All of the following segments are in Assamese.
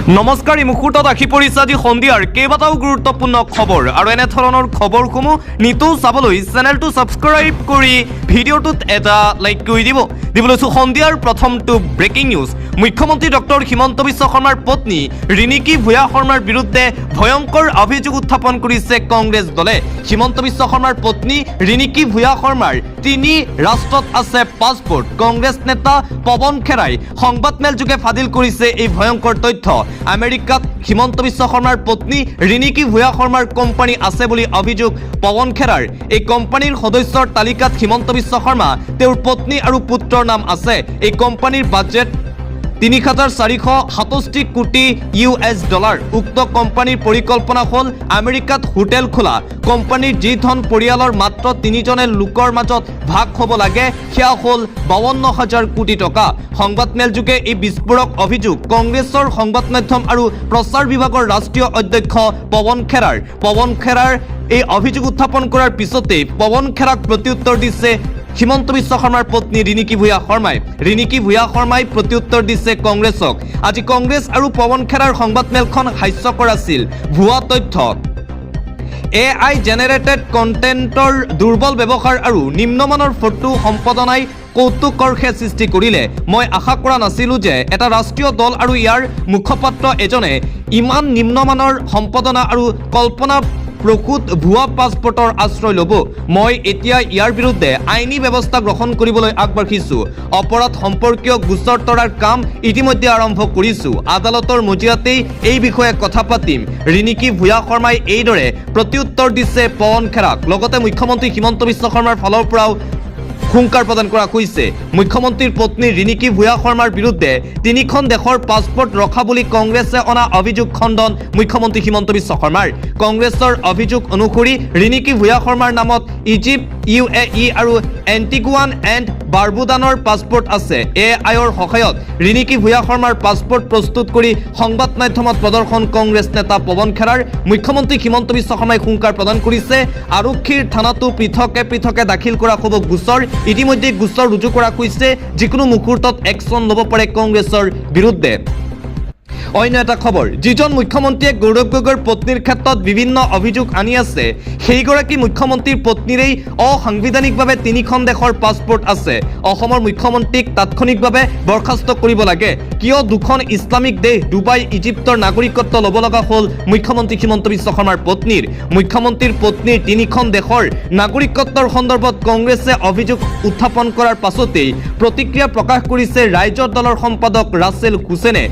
নমস্কাৰ এই মুহূৰ্তত আহি পৰিছে আজি সন্ধিয়াৰ কেইবাটাও গুৰুত্বপূৰ্ণ খবৰ আৰু এনে ধৰণৰ খবৰসমূহ নিতৌ চাবলৈ চেনেলটো ছাবস্ক্ৰাইব কৰি ভিডিঅ'টোত এটা লাইক কৰি দিবলৈছো সন্ধিয়াৰ প্ৰথমটো ব্ৰেকিং নিউজ। মুখ্যমন্ত্ৰী ডক্টৰ হিমন্ত বিশ্ব শৰ্মাৰ পত্নী ৰিণিকী ভূঞা শৰ্মাৰ বিৰুদ্ধে ভয়ংকৰ অভিযোগ উত্থাপন কৰিছে কংগ্ৰেছ দলে। হিমন্ত বিশ্ব শৰ্মাৰ পত্নী ৰিণিকী ভূঞা শৰ্মাৰ 3 ৰাষ্ট্ৰত আছে পাছপোৰ্ট। কংগ্ৰেছ নেতা পৱন খেৰাই সংবাদমেল যোগে ফাদিল কৰিছে এই ভয়ংকৰ তথ্য। আমেৰিকাত হিমন্ত বিশ্ব শৰ্মাৰ পত্নী ৰিণিকী ভূঞা শৰ্মাৰ কোম্পানী আছে বুলি অভিযোগ পৱন খেৰাৰ। এই কোম্পানীৰ সদস্যৰ তালিকাত হিমন্ত বিশ্ব শৰ্মা, তেওঁৰ পত্নী আৰু পুত্ৰৰ নাম আছে। এই কোম্পানীৰ বাজেট ৩,৪৬৭ কোটি $। উক্ত কোম্পানীৰ পৰিকল্পনা হ'ল আমেৰিকাত হোটেল খোলা। কোম্পানীৰ যি ধন পৰিয়ালৰ মাত্ৰ 3জনে লোকৰ মাজত ভাগ হ'ব লাগে সেয়া হ'ল ৫২,০০০ কোটি টকা। সংবাদমেল যোগে এই বিস্ফোৰক অভিযোগ কংগ্ৰেছৰ সংবাদ মাধ্যম আৰু প্ৰচাৰ বিভাগৰ ৰাষ্ট্ৰীয় অধ্যক্ষ পৱন খেৰাৰ এই অভিযোগ উত্থাপন কৰাৰ পিছতে পৱন খেৰাক প্ৰত্যুত্তৰ দিছে হিমন্ত বিশ্ব শৰ্মাৰ পত্নী ৰিণিকী ভূঞা শৰ্মাই। ৰিণিকী ভূঞা শৰ্মাই প্ৰত্যুত্তৰ দিছে কংগ্ৰেছক। আজি কংগ্ৰেছ আৰু পৱন খেৰাৰ সংবাদমেলখন হাস্যকৰ আছিল। ভুৱা তথ্য, AI জেনেৰেটেড কণ্টেণ্টৰ দুৰ্বল ব্যৱহাৰ আৰু নিম্নমানৰ ফটো সম্পাদনাই কৌতুকৰ্ষে সৃষ্টি কৰিলে। মই আশা কৰা নাছিলোঁ যে এটা ৰাষ্ট্ৰীয় দল আৰু ইয়াৰ মুখপাত্ৰ এজনে ইমান নিম্নমানৰ সম্পাদনা আৰু কল্পনা প্ৰসূত ভুৱা পাছপোৰ্টৰ আশ্ৰয় ল'ব। মই এতিয়া ইয়াৰ বিৰুদ্ধে আইনী ব্যৱস্থা গ্ৰহণ কৰিবলৈ আগবাঢ়িছোঁ। অপৰাধ সম্পৰ্কীয় গোচৰ তৰাৰ কাম ইতিমধ্যে আৰম্ভ কৰিছোঁ। আদালতৰ মজিয়াতেই এই বিষয়ে কথা পাতিম। ৰিণিকী ভূঞা শৰ্মাই এইদৰে প্ৰত্যুত্তৰ দিছে পৱন খেৰাক। লগতে মুখ্যমন্ত্ৰী হিমন্ত বিশ্ব শৰ্মাৰ ফালৰ পৰাও হুংকাৰ প্ৰদান কৰা হৈছে। মুখ্যমন্ত্ৰীৰ পত্নী ৰিণিকী ভূঞা শৰ্মাৰ বিৰুদ্ধে 3খন দেশৰ পাছপোৰ্ট ৰখা বুলি কংগ্ৰেছে অনা অভিযোগ খণ্ডন মুখ্যমন্ত্ৰী হিমন্ত বিশ্ব শৰ্মাৰ। কংগ্ৰেছৰ অভিযোগ অনুসৰি ৰিণিকী ভূঞা শৰ্মাৰ নামত ইজিপ্ত, UAE আৰু এণ্টিগুৱান এণ্ড বাৰ্বুদানৰ পাছপোৰ্ট আছে। AIৰ সহায়ত ৰিণিকী ভূঞা শৰ্মাৰ পাছপোৰ্ট প্ৰস্তুত কৰি সংবাদ মাধ্যমত প্ৰদৰ্শন কংগ্ৰেছ নেতা পৱন খেৰাৰ। মুখ্যমন্ত্ৰী হিমন্ত বিশ্ব শৰ্মাই হুংকাৰ প্ৰদান কৰিছে। আৰক্ষীৰ থানাতো পৃথকে দাখিল কৰা হ'ব গোচৰ। ইতিমধ্যে গোচৰ ৰুজু কৰা হৈছে। যিকোনো মুহূৰ্তত একশ্যন ল'ব পাৰে কংগ্ৰেছৰ বিৰুদ্ধে। অন্য এটা খবৰ, যিজন মুখ্যমন্ত্ৰীয়ে গৌৰৱ গগৈৰ পত্নীৰ ক্ষেত্ৰত বিভিন্ন অভিযোগ আনি আছে সেইগৰাকী মুখ্যমন্ত্ৰীৰ পত্নীৰেই অসাংবিধানিকভাৱে 3খন দেশৰ পাছপোৰ্ট আছে। অসমৰ মুখ্যমন্ত্ৰীক তাৎক্ষণিকভাৱে বৰ্খাস্ত কৰিব লাগে। কিয় 2খন ইছলামিক দেশ ডুবাই, ইজিপ্তৰ নাগৰিকত্ব ল'ব লগা হ'ল মুখ্যমন্ত্ৰী হিমন্ত বিশ্ব শৰ্মাৰ পত্নীৰ? মুখ্যমন্ত্ৰীৰ পত্নীৰ 3খন দেশৰ নাগৰিকত্বৰ সন্দৰ্ভত কংগ্ৰেছে অভিযোগ উত্থাপন কৰাৰ পাছতেই প্ৰতিক্ৰিয়া প্ৰকাশ কৰিছে ৰাইজৰ দলৰ সম্পাদক ৰাছেল হুছেইনে।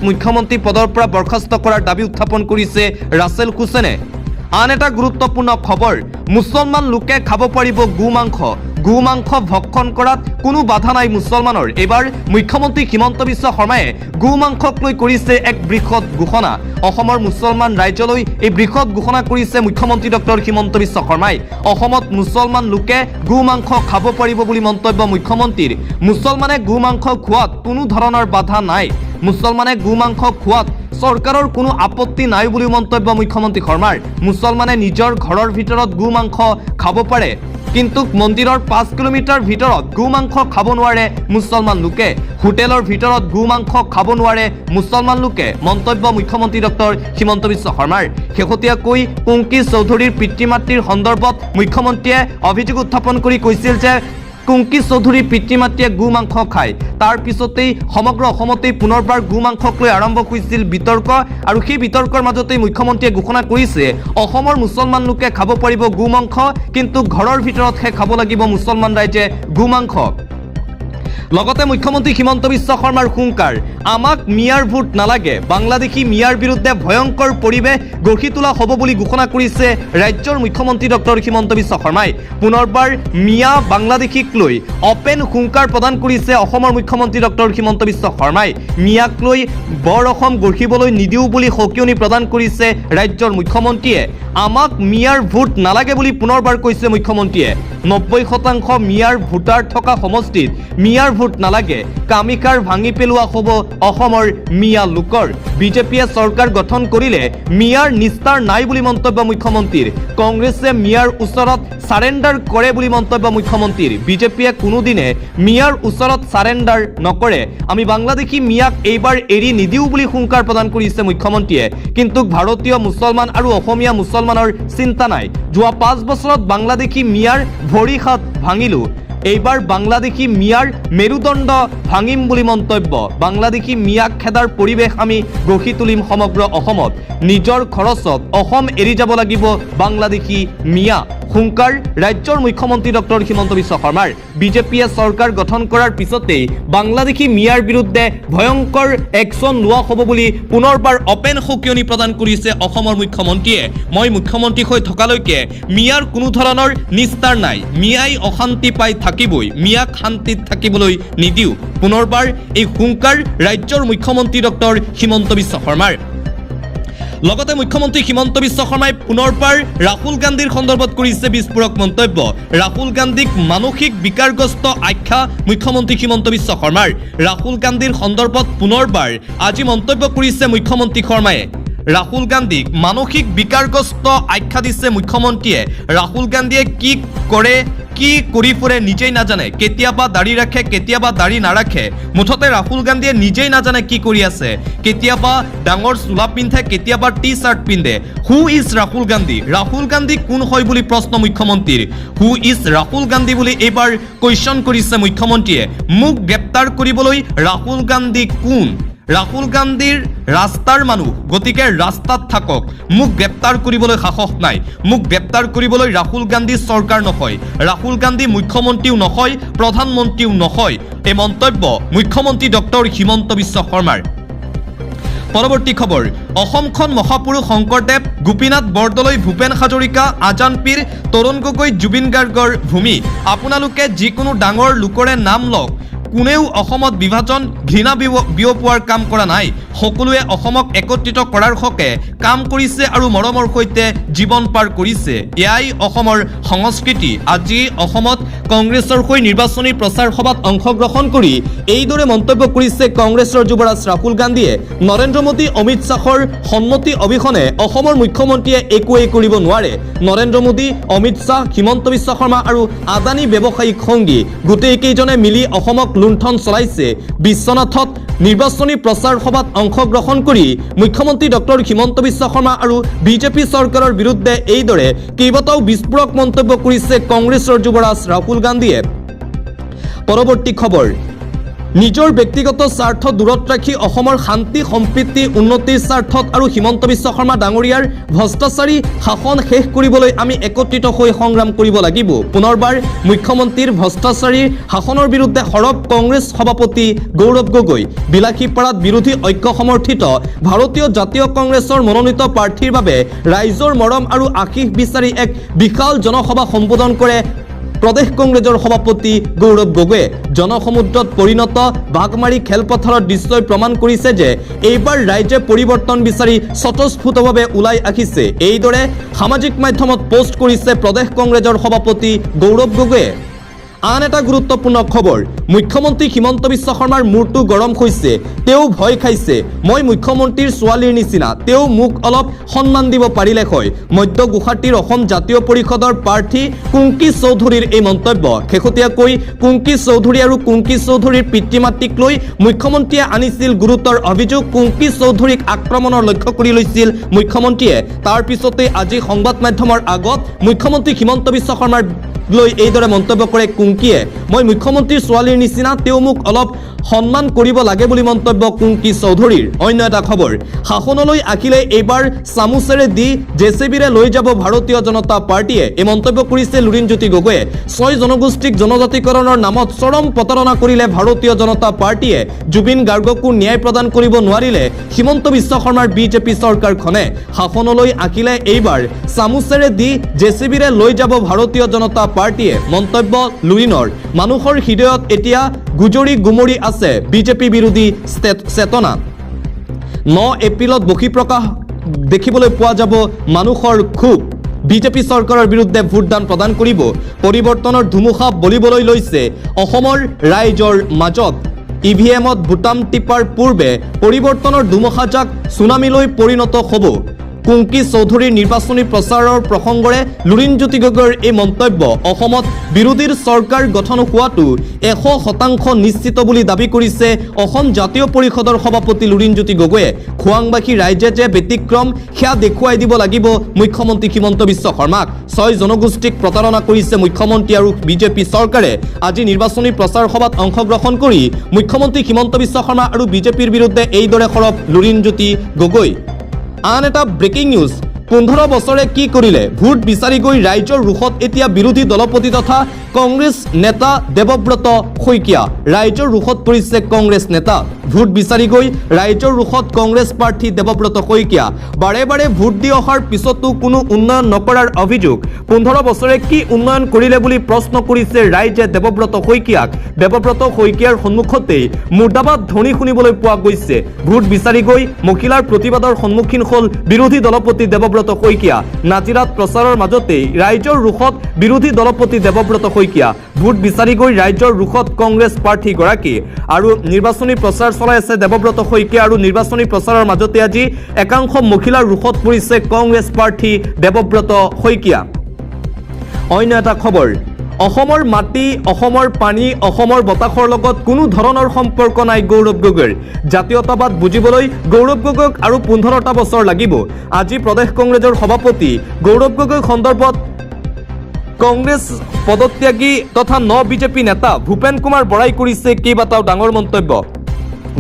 মুখ্যমন্ত্ৰী পদৰ পৰা বৰ্খাস্ত কৰাৰ দাবী উত্থাপন কৰিছে ৰাছেল হুছেইনে। আন এটা গুৰুত্বপূৰ্ণ খবৰ, মুছলমান লোকে খাব পাৰিব গো মাংস ভক্ষণ কৰাত কোনো বাধা নাই মুছলমানৰ। এইবাৰ মুখ্যমন্ত্ৰী হিমন্ত বিশ্ব শৰ্মাই গো মাংসক লৈ কৰিছে এক বৃহৎ ঘোষণা। অসমৰ মুছলমান ৰাইজলৈ এই বৃহৎ ঘোষণা কৰিছে মুখ্যমন্ত্ৰী ডক্টৰ হিমন্ত বিশ্ব শৰ্মাই। অসমত মুছলমান লোকে গো মাংস খাব পাৰিব বুলি মন্তব্য মুখ্যমন্ত্ৰীৰ। মুছলমানে গো মাংস খোৱাত কোনো ধৰণৰ বাধা নাই। মুছলমানে গো মাংস খোৱাত চৰকাৰৰ কোনো আপত্তি নাই বুলি মন্তব্য মুখ্যমন্ত্ৰী শৰ্মাৰ। মুছলমানে নিজৰ ঘৰৰ ভিতৰত গো মাংস খাব পাৰে, কিন্তু মন্দিৰৰ 5 কিলোমিটাৰ ভিতৰত গো মাংস খাব নোৱাৰে মুছলমান লোকে। হোটেলৰ ভিতৰত গো মাংস খাব নোৱাৰে মুছলমান লোকে। মন্তব্য মুখ্যমন্ত্ৰী ডক্টৰ হিমন্ত বিশ্ব শৰ্মাৰ। শেহতীয়াকৈ কুংকি চৌধুৰীৰ পিতৃ মাতৃৰ সন্দৰ্ভত মুখ্যমন্ত্ৰীয়ে অভিযোগ উত্থাপন কৰি কৈছিল যে কুংকি চৌধুৰীৰ পিতৃ মাতৃয়ে গো মাংস খায়। তাৰ পিছতেই সমগ্ৰ অসমতেই পুনৰবাৰ গো মাংসক লৈ আৰম্ভ হৈছিল বিতৰ্ক, আৰু সেই বিতৰ্কৰ মাজতেই মুখ্যমন্ত্ৰীয়ে ঘোষণা কৰিছে অসমৰ মুছলমান লোকে খাব পাৰিব গো মাংস, কিন্তু ঘৰৰ ভিতৰতহে খাব লাগিব মুছলমান ৰাইজে গো মাংস। লগতে মুখ্যমন্ত্ৰী হিমন্ত বিশ্ব শৰ্মাৰ হুংকাৰ, আমাক মিয়াৰ ভোট নালাগে। বাংলাদেশী মিয়াৰ বিৰুদ্ধে ভয়ংকৰ পৰিৱেশ গঢ়ি তোলা হ'ব বুলি ঘোষণা কৰিছে ৰাজ্যৰ মুখ্যমন্ত্ৰী ডক্টৰ হিমন্ত বিশ্ব শৰ্মাই। পুনৰবাৰ মিয়া বাংলাদেশীক লৈ অপেন হুংকাৰ প্ৰদান কৰিছে অসমৰ মুখ্যমন্ত্ৰী ডক্টৰ হিমন্ত বিশ্ব শৰ্মাই। মিয়াক লৈ বৰ অসম গঢ়িবলৈ নিদিওঁ বুলি সকিয়নি প্ৰদান কৰিছে ৰাজ্যৰ মুখ্যমন্ত্ৰীয়ে। আমাক মিয়াৰ ভোট নালাগে বুলি পুনৰবাৰ কৈছে মুখ্যমন্ত্ৰীয়ে। 90% মিয়াৰ ভোটাৰ থকা সমষ্টিত মিয়াৰ ভোট নালাগে কামিকাৰ ভাঙি পেলোৱা হ'ব অসমৰ মিয়া লোকৰ বিজেপিয়ে চৰকাৰ গঠন কৰিলে মিয়াৰ নিস্তাৰ নাই বুলি মন্তব্য মুখ্যমন্ত্ৰীৰ কংগ্ৰেছে মিয়াৰ ওচৰত সাৰেণ্ডাৰ কৰে বুলি মন্তব্য মুখ্যমন্ত্ৰীৰ বিজেপিয়ে কোনোদিনে মিয়াৰ ওচৰত সাৰেণ্ডাৰ নকৰে আমি বাংলাদেশী মিয়াক এইবাৰ এৰি নিদিও বুলি হুংকাৰ প্ৰদান কৰিছে মুখ্যমন্ত্ৰীয়ে কিন্তু ভাৰতীয় মুছলমান আৰু অসমীয়া মুছলমানৰ চিন্তা নাই যোৱা 5 বছৰত বাংলাদেশী মিয়াৰ ভৰি হাত ভাঙিলো এইবাৰ বাংলাদেশী মিয়াৰ মেৰুদণ্ড ভাঙিম বুলি মন্তব্য বাংলাদেশী মিয়াক খেদাৰ পৰিৱেশ আমি গঢ়ি তুলিম সমগ্ৰ অসমত নিজৰ খৰচত অসম এৰি যাব লাগিব বাংলাদেশী মিয়া হুংকাৰ ৰাজ্যৰ মুখ্যমন্ত্ৰী ডক্টৰ হিমন্ত বিশ্ব শৰ্মাৰ বিজেপিয়ে চৰকাৰ গঠন কৰাৰ পিছতেই বাংলাদেশী মিয়াৰ বিৰুদ্ধে ভয়ংকৰ একশ্যন লোৱা হ'ব বুলি পুনৰবাৰ অপেন সকিয়নি প্ৰদান কৰিছে অসমৰ মুখ্যমন্ত্ৰীয়ে মই মুখ্যমন্ত্ৰী হৈ থকালৈকে মিয়াৰ কোনো ধৰণৰ নিস্তাৰ নাই মিয়াই অশান্তি পাই থাকিবই মিয়াক শান্তিত থাকিবলৈ নিদিও পুনৰবাৰ এই হুংকাৰ ৰাজ্যৰ মুখ্যমন্ত্ৰী ডক্টৰ হিমন্ত বিশ্ব শৰ্মাৰ লগতে মুখ্যমন্ত্ৰী হিমন্ত বিশ্ব শৰ্মাই পুনৰবাৰ ৰাহুল গান্ধীৰ সন্দৰ্ভত কৰিছে বিস্ফোৰক মন্তব্য ৰাহুল গান্ধীক মানসিক বিকাৰগ্ৰস্ত আখ্যা মুখ্যমন্ত্ৰী হিমন্ত বিশ্ব শৰ্মাৰ ৰাহুল গান্ধীৰ সন্দৰ্ভত পুনৰবাৰ আজি মন্তব্য কৰিছে মুখ্যমন্ত্ৰী শৰ্মাই ৰাহুল গান্ধীক মানসিক বিকাৰগ্ৰস্ত আখ্যা দিছে মুখ্যমন্ত্ৰীয়ে ৰাহুল গান্ধীয়ে কি কৰে কি কৰি ফুৰে নিজেই নাজানে কেতিয়াবা দাড়ি ৰাখে কেতিয়াবা দাড়ি নাৰাখে মুঠতে ৰাহুল গান্ধীয়ে নিজেই নাজানে কি কৰি আছে কেতিয়াবা ডাঙৰ চোলা পিন্ধে কেতিয়াবা টি চাৰ্ট পিন্ধে হু ইজ ৰাহুল গান্ধী কোন হয় বুলি প্ৰশ্ন মুখ্যমন্ত্ৰীৰ হু ইজ ৰাহুল গান্ধী বুলি এইবাৰ কুৱেশ্যন কৰিছে মুখ্যমন্ত্ৰীয়ে মোক গ্ৰেপ্তাৰ কৰিবলৈ ৰাহুল গান্ধী কোন ৰাহুল গান্ধীৰ ৰাস্তাৰ মানুহ গতিকে ৰাস্তাত থাকক মোক গ্ৰেপ্তাৰ কৰিবলৈ সাহস নাই মোক গ্ৰেপ্তাৰ কৰিবলৈ ৰাহুল গান্ধী চৰকাৰ নহয় ৰাহুল গান্ধী মুখ্যমন্ত্ৰীও নহয় প্ৰধানমন্ত্ৰীও নহয় এই মন্তব্য মুখ্যমন্ত্ৰী ডক্টৰ হিমন্ত বিশ্ব শৰ্মাৰ পৰৱৰ্তী খবৰ অসমখন মহাপুৰুষ শংকৰদেৱ গোপীনাথ বৰদলৈ ভূপেন হাজৰিকা আজান পীৰ তৰুণ গগৈ জুবিন গাৰ্গৰ ভূমি আপোনালোকে যিকোনো ডাঙৰ লোকৰে নাম লওক কোনেও অসমত বিভাজন ঘৃণা বিয়পোৱাৰ কাম কৰা নাই সকলোৱে অসমক একত্ৰিত কৰাৰ হকে কাম কৰিছে আৰু মৰমৰ সৈতে জীৱন পাৰ কৰিছে এয়াই অসমৰ সংস্কৃতি আজি অসমত কংগ্ৰেছৰ হৈ নিৰ্বাচনী প্ৰচাৰ সভাত অংশগ্ৰহণ কৰি এইদৰে মন্তব্য কৰিছে কংগ্ৰেছৰ যুৱৰাজ ৰাহুল গান্ধীয়ে নৰেন্দ্ৰ মোদী অমিত শ্বাহৰ সন্মতি অবিহনে অসমৰ মুখ্যমন্ত্ৰীয়ে একোৱেই কৰিব নোৱাৰে নৰেন্দ্ৰ মোদী অমিত শ্বাহ হিমন্ত বিশ্ব শৰ্মা আৰু আদানী ব্যৱসায়িক সংগী গোটেইকেইজনে মিলি অসমক লুণ্ঠন চলাইছে বিশ্বনাথত নিৰ্বাচনী প্ৰচাৰ সভাত অংশগ্ৰহণ কৰি মুখ্যমন্ত্ৰী ডক্টৰ হিমন্ত বিশ্ব শৰ্মা আৰু বিজেপি চৰকাৰৰ বিৰুদ্ধে এইদৰে কেইবাটাও বিস্ফোৰক মন্তব্য কৰিছে কংগ্ৰেছৰ যুৱৰাজ ৰাহুল গান্ধীয়ে পৰৱৰ্তী খবৰ নিজৰ ব্যক্তিগত স্বাৰ্থ দূৰত ৰাখি অসমৰ শান্তি সম্প্ৰীতি উন্নতিৰ স্বাৰ্থত আৰু হিমন্ত বিশ্ব শৰ্মা ডাঙৰীয়াৰ ভ্ৰষ্টাচাৰী শাসন শেষ কৰিবলৈ আমি একত্ৰিত হৈ সংগ্ৰাম কৰিব লাগিব পুনৰবাৰ মুখ্যমন্ত্ৰীৰ ভ্ৰষ্টাচাৰী শাসনৰ বিৰুদ্ধে সৰব কংগ্ৰেছ সভাপতি গৌৰৱ গগৈ বিলাসীপাৰাত বিৰোধী ঐক্য সমৰ্থিত ভাৰতীয় জাতীয় কংগ্ৰেছৰ মনোনীত প্ৰাৰ্থীৰ বাবে ৰাইজৰ মৰম আৰু আশীষ বিচাৰি এক বিশাল জনসভা সম্বোধন কৰে প্ৰদেশ কংগ্ৰেছৰ সভাপতি গৌৰৱ গগৈয়ে জনসমুদ্ৰত পৰিণত বাঘমাৰী খেলপথাৰৰ দৃশ্যই প্ৰমাণ কৰিছে যে এইবাৰ ৰাইজে পৰিৱৰ্তন বিচাৰি স্বতঃস্ফূৰ্তভাৱে ওলাই আহিছে এইদৰে সামাজিক মাধ্যমত পোষ্ট কৰিছে প্ৰদেশ কংগ্ৰেছৰ সভাপতি গৌৰৱ গগৈয়ে আন এটা গুৰুত্বপূৰ্ণ খবৰ মুখ্যমন্ত্ৰী হিমন্ত বিশ্ব শৰ্মাৰ মূৰটো গৰম হৈছে তেওঁ ভয় খাইছে মই মুখ্যমন্ত্ৰীৰ ছোৱালীৰ নিচিনা তেওঁ মোক অলপ সন্মান দিব পাৰিলে হয় মধ্য গুৱাহাটীৰ অসম জাতীয় পৰিষদৰ প্ৰাৰ্থী কুংকি চৌধুৰীৰ এই মন্তব্য শেহতীয়াকৈ কুংকি চৌধুৰী আৰু কুংকি চৌধুৰীৰ পিতৃ মাতৃক লৈ মুখ্যমন্ত্ৰীয়ে আনিছিল গুৰুতৰ অভিযোগ কুংকি চৌধুৰীক আক্ৰমণৰ লক্ষ্য কৰি লৈছিল মুখ্যমন্ত্ৰীয়ে তাৰ পিছতে আজি সংবাদ মাধ্যমৰ আগত মুখ্যমন্ত্ৰী হিমন্ত বিশ্ব শৰ্মাৰ লৈ এইদৰে মন্তব্য কৰে কুংকিয়ে মই মুখ্যমন্ত্ৰীৰ ছোৱালীৰ নিচিনা তেওঁ মোক অলপ সন্মান কৰিব লাগে বুলি মন্তব্য কুংকি চৌধুৰীৰ অন্য এটা খবৰ শাসনলৈ আহিলে এইবাৰ চামুচেৰে দি জেচিবিৰে লৈ যাব ভাৰতীয় জনতা পাৰ্টীয়ে এই মন্তব্য কৰিছে লুৰিণজ্যোতি গগৈয়ে 6 জনগোষ্ঠীক জনজাতিকৰণৰ নামত চৰম প্ৰতাৰণা কৰিলে ভাৰতীয় জনতা পাৰ্টীয়ে জুবিন গাৰ্গকো ন্যায় প্ৰদান কৰিব নোৱাৰিলে হিমন্ত বিশ্ব শৰ্মাৰ বিজেপি চৰকাৰখনে শাসনলৈ আহিলে এইবাৰ চামুচেৰে দি জেচিবিৰে লৈ যাব ভাৰতীয় জনতা পাৰ্টীয়ে মন্তব্য লুৰিণৰ মানুহৰ হৃদয়ত এতিয়া গুজৰি গুমৰি আছে বিজেপি বিৰোধী চেতনা 9 এপ্ৰিলত বহিঃপ্ৰকাশ দেখিবলৈ পোৱা যাব মানুহৰ ক্ষোভ বিজেপি চৰকাৰৰ বিৰুদ্ধে ভোটদান প্ৰদান কৰিব। পৰিৱৰ্তনৰ ধুমুহা বলিবলৈ লৈছে অসমৰ ৰাইজৰ মাজত। ইভিএমত বুটাম টিপাৰ পূৰ্বে পৰিৱৰ্তনৰ ধুমুহাজাক ছুনামিলৈ পৰিণত হ'ব। কুংকি চৌধুৰীৰ নিৰ্বাচনী প্ৰচাৰৰ প্ৰসংগৰে লুৰিণজ্যোতি গগৈৰ এই মন্তব্য অসমত বিৰোধীৰ চৰকাৰ গঠন হোৱাটো 100% নিশ্চিত বুলি দাবী কৰিছে অসম জাতীয় পৰিষদৰ সভাপতি লুৰিণজ্যোতি গগৈয়ে। খোৱাংবাসী ৰাইজে যে ব্যতিক্ৰম সেয়া দেখুৱাই দিব লাগিব মুখ্যমন্ত্ৰী হিমন্ত বিশ্ব শৰ্মাক। 6 জনগোষ্ঠীক প্ৰতাৰণা কৰিছে মুখ্যমন্ত্ৰী আৰু বিজেপি চৰকাৰে। আজি নিৰ্বাচনী প্ৰচাৰ সভাত অংশগ্ৰহণ কৰি মুখ্যমন্ত্ৰী হিমন্ত বিশ্ব শৰ্মা আৰু বিজেপিৰ বিৰুদ্ধে এইদৰে সৰব লুৰিণজ্যোতি গগৈ। আন এটা ব্ৰেকিং নিউজ। 15 বছৰে কি কৰিলে? ভোট বিচাৰি গৈ ৰাইজৰ ৰোষত এতিয়া বিৰোধী দলপতি তথা কংগ্ৰেছ নেতা দেৱব্ৰত শইকীয়া। ৰাইজৰ ৰোষত পৰিছে কংগ্ৰেছ নেতা। ভোট বিচাৰি গৈ ৰাইজৰ ৰোষত কংগ্ৰেছ প্ৰাৰ্থী দেৱব্ৰত শইকীয়া। বাৰে বাৰে ভোট দি অহাৰ পিছতো কোনো উন্নয়ন নকৰাৰ অভিযোগ। 15 বছৰে কি উন্নয়ন কৰিলে বুলি প্ৰশ্ন কৰিছে ৰাইজে দেৱব্ৰত শইকীয়াক। দেৱব্ৰত শইকীয়াৰ সন্মুখতেই মুৰ্দাবাদ ধ্বনি শুনিবলৈ পোৱা গৈছে। ভোট বিচাৰি গৈ মহিলাৰ প্ৰতিবাদৰ সন্মুখীন হ'ল বিৰোধী দলপতি দেৱব্ৰত শইকীয়া। নাজিৰাত প্ৰচাৰৰ মাজতেই ৰাইজৰ ৰোষত বিৰোধী দলপতি দেৱব্ৰত শইকীয়া। ভোট বিচাৰি গৈ ৰাইজৰ ৰোষত কংগ্ৰেছ প্ৰাৰ্থীগৰাকী আৰু নিৰ্বাচনী প্ৰচাৰ চলাই আছে দেৱব্ৰত শইকীয়া। আৰু নিৰ্বাচনী প্ৰচাৰৰ মাজতে আজি একাংশ মহিলাৰ ৰোষত পৰিছে কংগ্ৰেছ প্ৰাৰ্থী দেৱব্ৰত শইকীয়া। অন্য এটা খবৰ। অসমৰ মাটি, অসমৰ পানী, অসমৰ বতাহৰ লগত কোনো ধৰণৰ সম্পৰ্ক নাই গৌৰৱ গগৈৰ। জাতীয়তাবাদ বুজিবলৈ গৌৰৱ গগৈক আৰু 15টা বছৰ লাগিব। আজি প্ৰদেশ কংগ্ৰেছৰ সভাপতি গৌৰৱ গগৈ সন্দৰ্ভত কংগ্ৰেছ পদত্যাগী তথা বিজেপি নেতা ভূপেন কুমাৰ বৰাই কৰিছে কেইবাটাও ডাঙৰ মন্তব্য।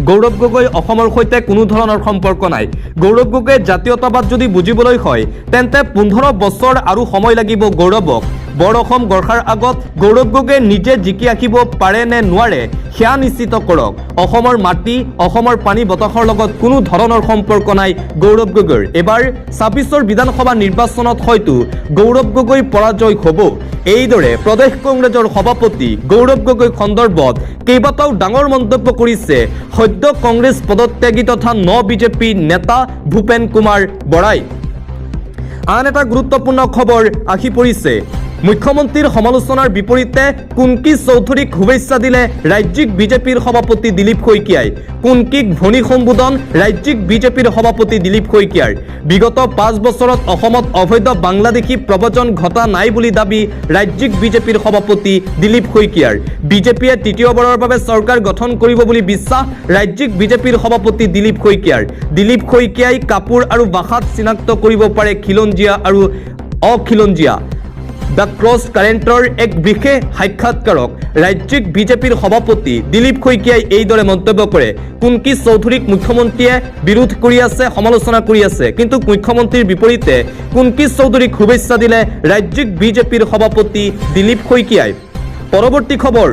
গৌৰৱ গগৈ অসমৰ সৈতে কোনো ধৰণৰ সম্পৰ্ক নাই। গৌৰৱ গগৈয়ে জাতীয়তাবাদ যদি বুজিবলৈ হয় তেন্তে 15 বছৰ আৰু সময় লাগিব গৌৰৱক। বৰ অসম গঢ়াৰ আগত গৌৰৱ গগৈয়ে নিজে জিকি ৰাখিব পাৰে নে নোৱাৰে সেয়া নিশ্চিত কৰক। অসমৰ মাটি, অসমৰ পানী, বতাহৰ লগত কোনো ধৰণৰ সম্পৰ্ক নাই গৌৰৱ গগৈৰ। এবাৰ 26ৰ বিধানসভা নিৰ্বাচনত হয়তো গৌৰৱ গগৈ পৰাজয় হ'ব। এইদৰে প্ৰদেশ কংগ্ৰেছৰ সভাপতি গৌৰৱ গগৈ সন্দৰ্ভত কেইবাটাও ডাঙৰ মন্তব্য কৰিছে সদ্য কংগ্ৰেছ পদত্যাগী তথা বিজেপি নেতা ভূপেন কুমাৰ বৰাই। আন এটা গুৰুত্বপূৰ্ণ খবৰ আহি পৰিছে। মুখ্যমন্ত্ৰীৰ সমালোচনাৰ বিপৰীতে কুংকি চৌধুৰীক শুভেচ্ছা দিলে ৰাজ্যিক বিজেপিৰ সভাপতি দিলীপ শইকীয়াই। কুংকিক ভনী সম্বোধন ৰাজ্যিক বিজেপিৰ সভাপতি দিলীপ শইকীয়াৰ। বিগত 5 বছৰত অসমত অবৈধ বাংলাদেশী প্ৰব্ৰজন ঘটা নাই বুলি দাবী ৰাজ্যিক বিজেপিৰ সভাপতি দিলীপ শইকীয়াৰ। বিজেপিয়ে তৃতীয়বাৰৰ বাবে চৰকাৰ গঠন কৰিব বুলি বিশ্বাস ৰাজ্যিক বিজেপিৰ সভাপতি দিলীপ শইকীয়াৰ। দিলীপ শইকীয়াই কাপোৰ আৰু ভাষাত চিনাক্ত কৰিব পাৰে খিলঞ্জীয়া আৰু অখিলঞ্জীয়া। দ্য ক্ৰছ কাৰেণ্টৰ এক বিশেষ সাক্ষাৎকাৰক ৰাজ্যিক বিজেপিৰ সভাপতি দিলীপ শইকীয়াই এইদৰে মন্তব্য কৰে। কুংকি চৌধুৰীক মুখ্যমন্ত্ৰীয়ে বিৰোধ কৰি আছে, সমালোচনা কৰি আছে, কিন্তু মুখ্যমন্ত্ৰীৰ বিপৰীতে কুংকি চৌধুৰীক শুভেচ্ছা দিলে ৰাজ্যিক বিজেপিৰ সভাপতি দিলীপ শইকীয়াই। পৰৱৰ্তী খবৰ।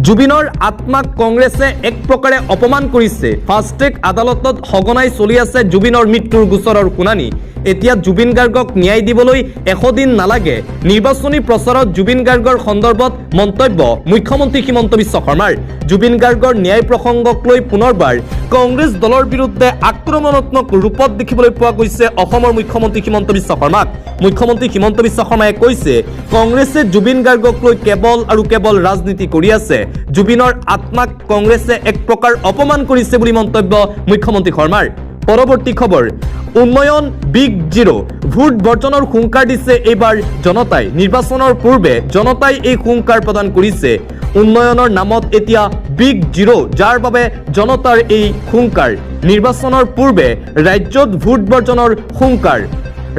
জুবিনৰ আত্মাক কংগ্ৰেছে এক প্ৰকাৰে অপমান কৰিছে। ফাষ্ট ট্ৰেক আদালতত সঘনাই চলি আছে জুবিনৰ মৃত্যুৰ গোচৰৰ শুনানি। এতিয়া জুবিন গাৰ্গক ন্যায় দিবলৈ 100 দিন নালাগে। নিৰ্বাচনী প্ৰচাৰত জুবিন গাৰ্গৰ সন্দৰ্ভত মন্তব্য মুখ্যমন্ত্ৰী হিমন্ত বিশ্ব শৰ্মাৰ। জুবিন গাৰ্গৰ ন্যায় প্ৰসংগক লৈ পুনৰবাৰ কংগ্ৰেছ দলৰ বিৰুদ্ধে আক্ৰমণাত্মক ৰূপত দেখিবলৈ পোৱা গৈছে অসমৰ মুখ্যমন্ত্ৰী হিমন্ত বিশ্ব শৰ্মাক। মুখ্যমন্ত্ৰী হিমন্ত বিশ্ব শৰ্মাই কৈছে কংগ্ৰেছে জুবিন গাৰ্গক লৈ কেৱল আৰু কেৱল ৰাজনীতি কৰি আছে। জুবিনৰ আত্মাক কংগ্ৰেছে এক প্ৰকাৰ অপমান কৰিছে বুলি মন্তব্য মুখ্যমন্ত্ৰী শৰ্মাৰ। পৰৱৰ্তী খবৰ। উন্নয়ন বিগ জিৰ'। ভোট বৰ্জনৰ হুংকাৰ দিছে এইবাৰ জনতাই। নিৰ্বাচনৰ পূৰ্বে জনতাই এই হুংকাৰ প্ৰদান কৰিছে। উন্নয়নৰ নামত এতিয়া বিগ জিৰ', যাৰ বাবে জনতাৰ এই হুংকাৰ। নিৰ্বাচনৰ পূৰ্বে ৰাজ্যত ভোট বৰ্জনৰ হুংকাৰ।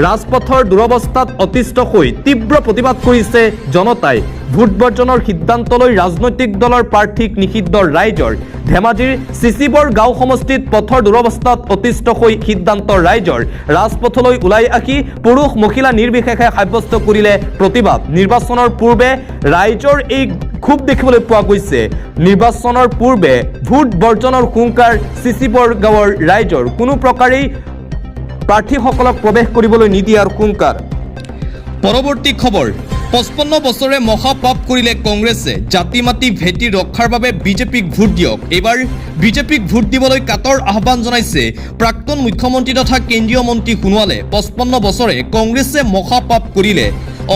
ৰাজপথৰ দুৰৱস্থাত অতিষ্ঠ হৈ তীব্ৰ প্ৰতিবাদ কৰিছে জনতাই। ভোট বৰ্জনৰ সিদ্ধান্ত লৈ ৰাজনৈতিক দলৰ প্ৰাৰ্থীক নিষিদ্ধ ৰাইজৰ। ধেমাজিৰ চিচিবৰ গাঁও সমষ্টিত পথৰ দুৰৱস্থাত অতিষ্ঠ হৈ সিদ্ধান্ত ৰাইজৰ। ৰাজপথলৈ ওলাই আহি পুৰুষ মহিলা নিৰ্বিশেষে সাব্যস্ত কৰিলে প্ৰতিবাদ। নিৰ্বাচনৰ পূৰ্বে ৰাইজৰ এই ক্ষোভ দেখিবলৈ পোৱা গৈছে। নিৰ্বাচনৰ পূৰ্বে ভোট বৰ্জনৰ হুংকাৰ চিচিবৰ গাঁৱৰ ৰাইজৰ। কোনো প্ৰকাৰেই প্ৰাৰ্থীসকলক প্ৰৱেশ কৰিবলৈ নিদিয়াৰ হুংকাৰ। পৰৱৰ্তী খবৰ। 55 বছৰে মহাপাপ কৰিলে কংগ্ৰেছে জাতি মাটি ভেটি ৰক্ষাৰ বাবে বিজেপিক ভোট দিয়ক। এইবাৰ বিজেপিক ভোট দিবলৈ কাটৰ আহ্বান জনাইছে প্ৰাক্তন মুখ্যমন্ত্ৰী তথা কেন্দ্ৰীয় মন্ত্ৰী সোণোৱালে। 55 বছৰে কংগ্ৰেছে মহাপাপ কৰিলে।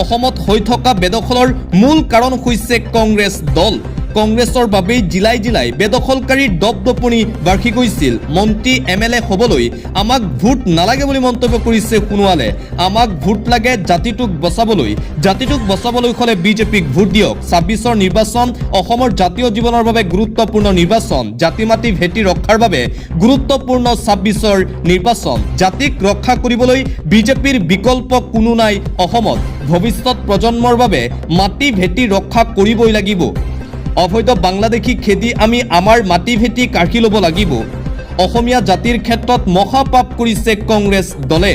অসমত হৈ থকা বেদখলৰ মূল কাৰণ হৈছে কংগ্ৰেছ দল। কংগ্ৰেছৰ বাবেই জিলাই জিলাই বেদখলকাৰীৰ দপদপনি বাঢ়ি গৈছিল। মন্ত্ৰী MLA হ'বলৈ আমাক ভোট নালাগে বুলি মন্তব্য কৰিছে সোণোৱালে। আমাক ভোট লাগে জাতিটোক বচাবলৈ হ'লে বিজেপিক ভোট দিয়ক। 26ৰ নিৰ্বাচন অসমৰ জাতীয় জীৱনৰ বাবে গুৰুত্বপূৰ্ণ নিৰ্বাচন। জাতি মাটি ভেটি ৰক্ষাৰ বাবে গুৰুত্বপূৰ্ণ 26ৰ নিৰ্বাচন। জাতিক ৰক্ষা কৰিবলৈ বিজেপিৰ বিকল্প কোনো নাই অসমত। ভৱিষ্যত প্ৰজন্মৰ বাবে মাটি ভেটি ৰক্ষা কৰিবই লাগিব। অবৈধ বাংলাদেশী খেদি আমি আমাৰ মাটি ভেটি কাঢ়ি ল'ব লাগিব। অসমীয়া জাতিৰ ক্ষেত্ৰত মহাপাপ কৰিছে কংগ্ৰেছ দলে।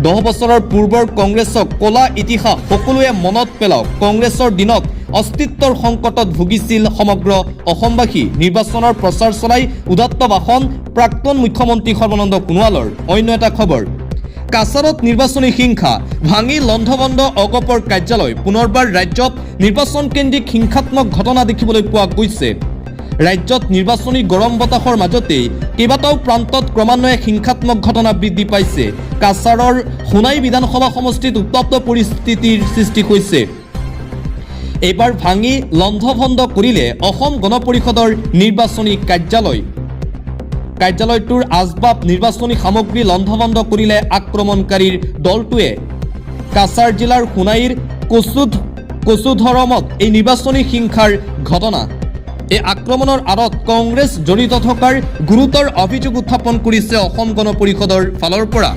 10 বছৰৰ পূৰ্বৰ কংগ্ৰেছক কলা ইতিহাস সকলোৱে মনত পেলাওক। কংগ্ৰেছৰ দিনত অস্তিত্বৰ সংকটত ভুগিছিল সমগ্ৰ অসমবাসী। নিৰ্বাচনৰ প্ৰচাৰ চলাই উদাত্ত ভাষণ প্ৰাক্তন মুখ্যমন্ত্ৰী সৰ্বানন্দ সোণোৱালৰ। অন্য এটা খবৰ, কাছাৰত নিৰ্বাচনী হিংসা ভাঙি লণ্ডভণ্ড অগপৰ কাৰ্যালয়। পুনৰবাৰ ৰাজ্যত নিৰ্বাচন কেন্দ্ৰিক হিংসাত্মক ঘটনা দেখিবলৈ পোৱা গৈছে। ৰাজ্যত নিৰ্বাচনী গৰম বতাহৰ মাজতেই কেইবাটাও প্ৰান্তত ক্ৰমান্বয়ে হিংসাত্মক ঘটনা বৃদ্ধি পাইছে। কাছাৰৰ সোণাই বিধানসভা সমষ্টিত উত্তপ্ত পৰিস্থিতিৰ সৃষ্টি হৈছে। এইবাৰ ভাঙি লণ্ডভণ্ড কৰিলে অসম গণ পৰিষদৰ নিৰ্বাচনী কাৰ্যালয়। কাৰ্যালয়টোৰ আচবাব নিৰ্বাচনী সামগ্ৰী লণ্ডভণ্ড কৰিলে আক্ৰমণকাৰীৰ দলটোৱে। কাছাৰ জিলাৰ সোণাইৰ কচুধৰমত এই নিৰ্বাচনী হিংসাৰ ঘটনা। এই আক্ৰমণৰ আঁৰত কংগ্ৰেছ জড়িত থকাৰ গুৰুতৰ অভিযোগ উত্থাপন কৰিছে অসম গণ পৰিষদৰ ফালৰ পৰা।